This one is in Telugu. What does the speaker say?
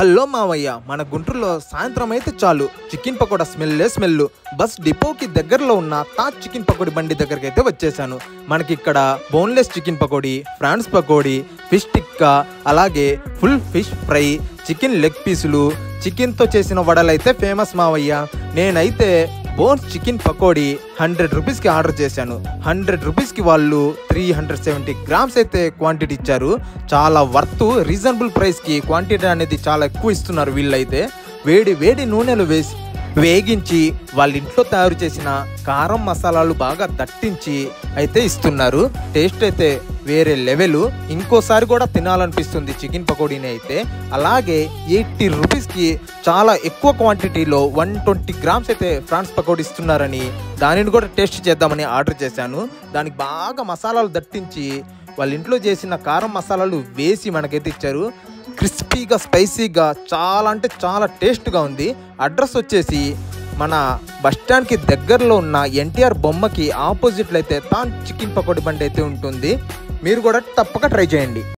హలో మావయ్య, మన గుంటూరులో సాయంత్రం అయితే చాలు చికెన్ పకోడా స్మెల్. బస్ డిపోకి దగ్గరలో ఉన్న తాజ్ చికెన్ పకోడీ బండి దగ్గరికి అయితే వచ్చేసాను. మనకి ఇక్కడ boneless chicken pakodi, prawns pakodi, fish tikka, అలాగే full fish fry, chicken leg పీసులు, చికెన్తో చేసిన వడలు అయితే ఫేమస్ మావయ్య. నేనైతే బోన్స్ చికెన్ పకోడీ 100 రూపీస్కి ఆర్డర్ చేశాను. 100 రూపీస్కి వాళ్ళు 370 గ్రామ్స్ అయితే క్వాంటిటీ ఇచ్చారు. చాలా వర్త్, రీజనబుల్ ప్రైస్కి క్వాంటిటీ అనేది చాలా ఎక్కువ ఇస్తున్నారు. వీళ్ళైతే వేడి నూనెలు వేగించి వాళ్ళ ఇంట్లో తయారు చేసిన కారం మసాలాలు బాగా దట్టించి అయితే ఇస్తున్నారు. టేస్ట్ అయితే వేరే లెవెల్. ఇంకోసారి కూడా తినాలనిపిస్తుంది చికెన్ పకోడీని అయితే. అలాగే 80 రూపీస్కి చాలా ఎక్కువ క్వాంటిటీలో 120 గ్రామ్స్ అయితే ఫ్రాన్స్ పకోడీ ఇస్తున్నారని దానిని కూడా టేస్ట్ చేద్దామని ఆర్డర్ చేశాను. దానికి బాగా మసాలాలు దట్టించి వాళ్ళ ఇంట్లో చేసిన కారం మసాలాలు వేసి మనకైతే ఇచ్చారు. క్రిస్పీగా, స్పైసీగా, చాలా అంటే చాలా టేస్ట్గా ఉంది. అడ్రస్ వచ్చేసి మన బస్టాండ్కి దగ్గరలో ఉన్న ఎన్టీఆర్ బొమ్మకి ఆపోజిట్లో అయితే తాజ్ చికెన్ పకోడీ బండి అయితే ఉంటుంది. మీరు కూడా తప్పక ట్రై చేయండి.